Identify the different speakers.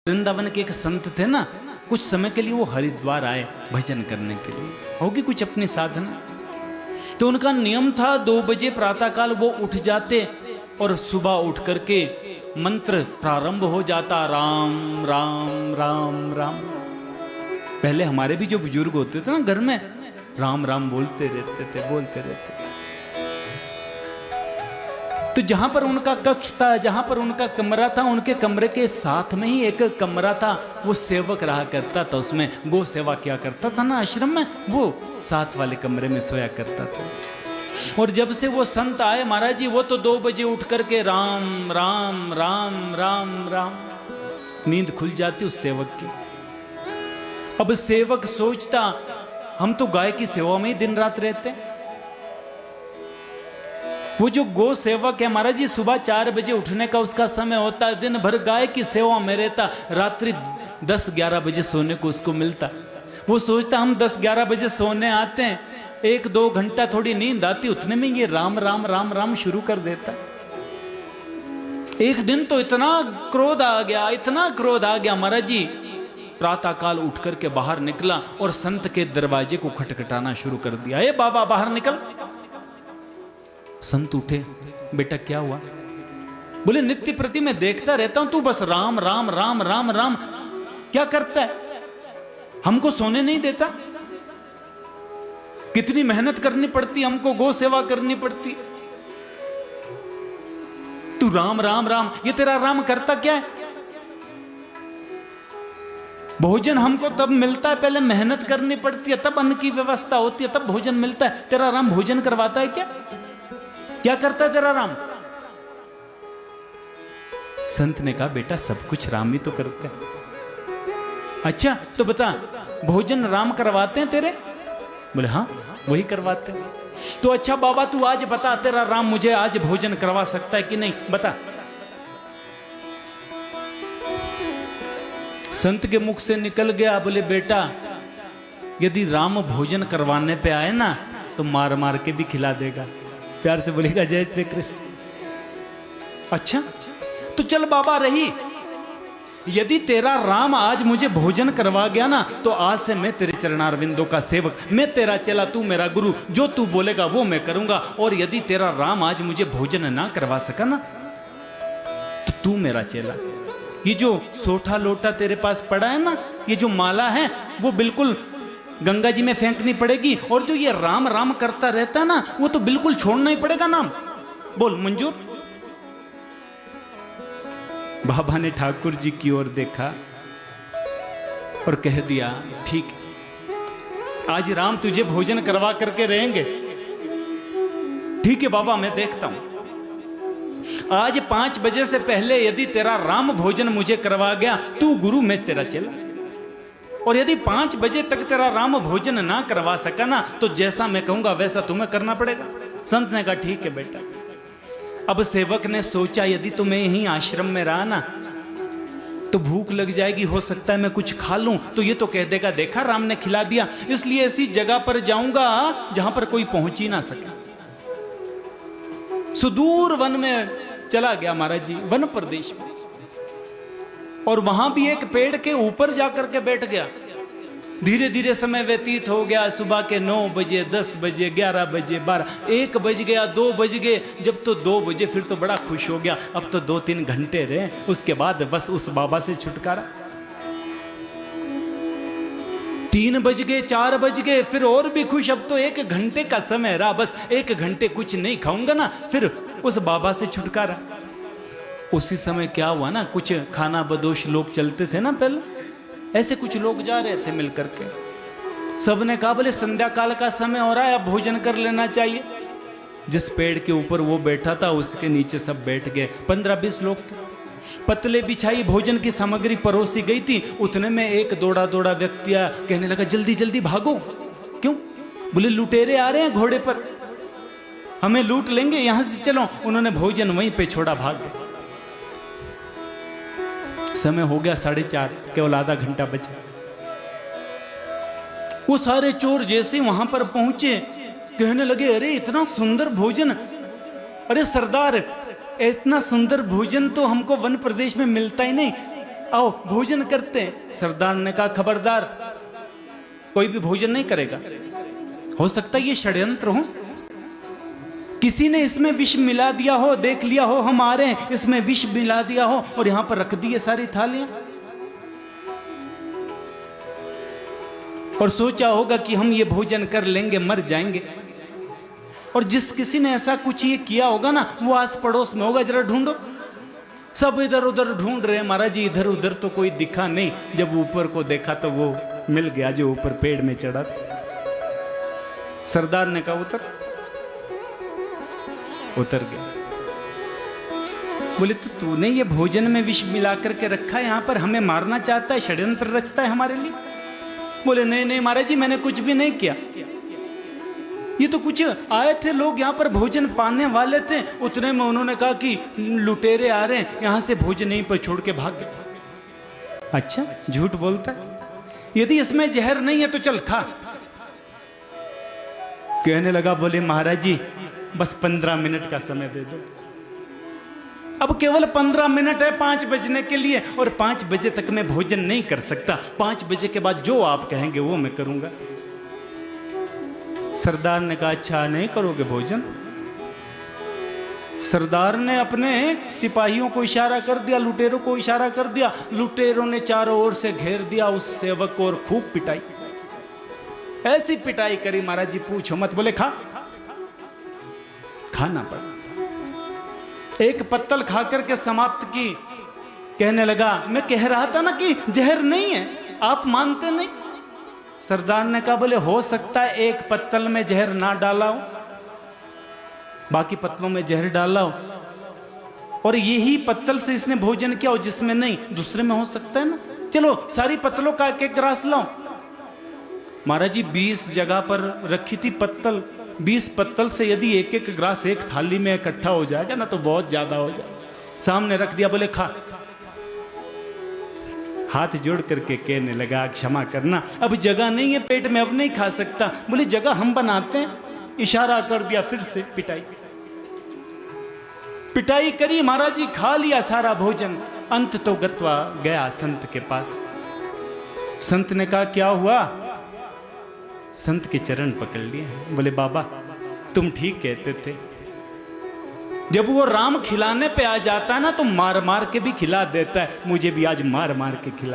Speaker 1: वृंदावन के एक संत थे ना, कुछ समय के लिए वो हरिद्वार आए भजन करने के लिए, होगी कुछ अपनी साधना। तो उनका नियम था 2 बजे प्रातःकाल वो उठ जाते और सुबह उठ करके मंत्र प्रारंभ हो जाता, राम राम राम राम। पहले हमारे भी जो बुजुर्ग होते थे ना घर में, राम राम बोलते रहते थे। तो जहां पर उनका कक्ष था, जहां पर उनका कमरा था, उनके कमरे के साथ में ही एक कमरा था, वो सेवक रहा करता था, उसमें गो सेवा किया करता था ना आश्रम में, वो साथ वाले कमरे में सोया करता था। और जब से वो संत आए महाराज जी, वो तो 2 बजे उठ करके राम राम राम राम राम, नींद खुल जाती उस सेवक की। अब सेवक सोचता हम तो गाय की सेवा में ही दिन रात रहते हैं। वो जो गो सेवक है महाराज जी, सुबह 4 बजे उठने का उसका समय होता है, दिन भर गाय की सेवा में रहता, रात्रि 10-11 बजे सोने को उसको मिलता। वो सोचता हम 10-11 बजे सोने आते हैं, 1-2 घंटा थोड़ी नींद आती, उतने में ये राम राम राम राम शुरू कर देता। एक दिन तो इतना क्रोध आ गया महाराज जी, प्रातःकाल उठ करके बाहर निकला और संत के दरवाजे को खटखटाना शुरू कर दिया। ए बाबा बाहर निकल। संत उठे, बेटा क्या हुआ? बोले नित्य प्रति मैं देखता रहता हूं तू बस राम राम राम राम राम क्या करता है, हमको सोने नहीं देता। कितनी मेहनत करनी पड़ती, हमको गो सेवा करनी पड़ती, तू राम राम राम, ये तेरा राम करता क्या है? भोजन हमको तब मिलता है, पहले मेहनत करनी पड़ती है, तब अन्न की व्यवस्था होती है, तब भोजन मिलता है। तेरा राम भोजन करवाता है क्या? क्या करता है तेरा राम? संत ने कहा बेटा सब कुछ राम ही तो करते हैं। अच्छा तो बता, भोजन राम करवाते हैं तेरे? बोले हाँ वही करवाते हैं। तो अच्छा बाबा तू आज बता, तेरा राम मुझे आज भोजन करवा सकता है कि नहीं, बता। संत के मुख से निकल गया, बोले बेटा यदि राम भोजन करवाने पे आए ना तो मार मार के भी खिला देगा, प्यार से बोलेगा जय श्री कृष्ण। अच्छा तो चल बाबा रही, यदि तेरा राम आज मुझे भोजन करवा गया ना तो आज से मैं तेरे चरणारविंदों का सेवक, मैं तेरा चेला, तू मेरा गुरु, जो तू बोलेगा वो मैं करूंगा। और यदि तेरा राम आज मुझे भोजन ना करवा सका ना तो तू मेरा चेला। ये जो सोठा लोटा तेरे पास पड़ा है ना, ये जो माला है वो बिल्कुल गंगा जी में फेंकनी पड़ेगी, और जो ये राम राम करता रहता है ना वो तो बिल्कुल छोड़ना ही पड़ेगा नाम। बोल मंजूर? बाबा ने ठाकुर जी की ओर देखा और कह दिया ठीक, आज राम तुझे भोजन करवा करके रहेंगे। ठीक है बाबा मैं देखता हूं, आज 5 बजे से पहले यदि तेरा राम भोजन मुझे करवा गया, तू गुरु मैं तेरा चेला। और यदि 5 बजे तक तेरा राम भोजन ना करवा सका ना तो जैसा मैं कहूंगा वैसा तुम्हें करना पड़ेगा। संत ने कहा ठीक है बेटा। अब सेवक ने सोचा यदि तो मैं यहीं आश्रम में रहा ना तो भूख लग जाएगी, हो सकता है मैं कुछ खा लूं तो ये तो कह देगा देखा राम ने खिला दिया, इसलिए ऐसी जगह पर जाऊंगा जहां पर कोई पहुंच ही ना सके। सुदूर वन में चला गया महाराज जी, वन प्रदेश में, और वहां भी एक पेड़ के ऊपर जाकर के बैठ गया। धीरे धीरे समय व्यतीत हो गया, सुबह के 9 बजे, 10 बजे, 11 बजे, 12, 1 बज गया, 2 बज गए। जब तो 2 बजे फिर तो बड़ा खुश हो गया, अब तो 2-3 घंटे रहे, उसके बाद बस उस बाबा से छुटकारा। 3 बज गए, 4 बज गए, फिर और भी खुश, अब तो 1 घंटे का समय रहा, बस 1 घंटे कुछ नहीं खाऊंगा ना, फिर उस बाबा से छुटकारा। उसी समय क्या हुआ ना, कुछ खाना बदोश लोग चलते थे ना पहले, ऐसे कुछ लोग जा रहे थे मिलकर के। सबने कहा बोले संध्या काल का समय हो रहा है, अब भोजन कर लेना चाहिए। जिस पेड़ के ऊपर वो बैठा था उसके नीचे सब बैठ गए, 15-20 लोग थे। पतले बिछाई भोजन की सामग्री परोसी गई थी, उतने में एक दौड़ा व्यक्ति आया, कहने लगा जल्दी जल्दी भागो। क्यों? बोले लुटेरे आ रहे हैं घोड़े पर, हमें लूट लेंगे, यहां से चलो। उन्होंने भोजन वहीं पे छोड़ा, भाग गए। समय हो गया 4:30, केवल आधा घंटा बचा। वो सारे चोर जैसे वहां पर पहुंचे कहने लगे अरे इतना सुंदर भोजन, अरे सरदार इतना सुंदर भोजन तो हमको वन प्रदेश में मिलता ही नहीं, आओ भोजन करते हैं। सरदार ने कहा खबरदार, कोई भी भोजन नहीं करेगा। हो सकता है ये षड्यंत्र हो, किसी ने इसमें विष मिला दिया हो, देख लिया हो हम आ रहे हैं, इसमें विष मिला दिया हो और यहां पर रख दी सारी थालियां, और सोचा होगा कि हम ये भोजन कर लेंगे मर जाएंगे। और जिस किसी ने ऐसा कुछ ये किया होगा ना, वो आस पड़ोस में होगा, जरा ढूंढो। सब इधर उधर ढूंढ रहे हैं, महाराज जी इधर उधर तो कोई दिखा नहीं। जब ऊपर को देखा तो वो मिल गया जो ऊपर पेड़ में चढ़ा था। सरदार ने कहा उतर गया। बोले तो तूने ये भोजन में विष मिला करके रखा है, यहां पर हमें मारना चाहता है, षड्यंत्र रचता है हमारे लिए। बोले नहीं नहीं महाराज जी मैंने कुछ भी नहीं किया, ये तो कुछ आए थे लोग यहाँ पर भोजन पाने वाले थे, उतने में उन्होंने कहा कि लुटेरे आ रहे हैं, यहां से भोजन यहीं पर छोड़ के भाग गए। अच्छा झूठ बोलता है, यदि इसमें जहर नहीं है तो चल खा। कहने लगा बोले महाराज जी बस 15 मिनट का समय दे दो। अब केवल 15 मिनट है 5 बजने के लिए, और 5 बजे तक मैं भोजन नहीं कर सकता। 5 बजे के बाद जो आप कहेंगे वो मैं करूंगा। सरदार ने कहा अच्छा नहीं करोगे भोजन? सरदार ने अपने सिपाहियों को इशारा कर दिया, लुटेरों को इशारा कर दिया। लुटेरों ने चारों ओर से घेर दिया उस सेवक को और खूब पिटाई, ऐसी पिटाई करी महाराज जी पूछो मत। बोले खा, खाना पड़ा। एक पत्तल खाकर के समाप्त की। कहने लगा मैं कह रहा था ना कि जहर नहीं है, आप मानते नहीं। सरदार ने कहा बोले हो सकता है एक पत्तल में जहर ना डाला हो, बाकी पत्तलों में जहर डाला हो, और यही पत्तल से इसने भोजन किया हो जिसमें नहीं, दूसरे में हो सकता है ना। चलो सारी पत्तलों का एक ग्रास लाओ। महाराज जी 20 जगह पर रखी थी पत्तल, 20 पत्तल से यदि एक एक ग्रास एक थाली में इकट्ठा हो जाएगा ना तो बहुत ज्यादा हो जाएगा। सामने रख दिया, बोले खा। हाथ जोड़ करके कहने लगा क्षमा करना, अब जगह नहीं है पेट में, अब नहीं खा सकता। बोले जगह हम बनाते हैं। इशारा कर दिया, फिर से पिटाई पिटाई करी। महाराज जी खा लिया सारा भोजन। अंत तो गत्वा गया संत के पास। संत ने कहा क्या हुआ? संत के चरण पकड़ लिए। बोले बाबा तुम ठीक कहते थे, जब वो राम खिलाने पे आ जाता है ना तो मार मार के भी खिला देता है, मुझे भी आज मार मार के खिला।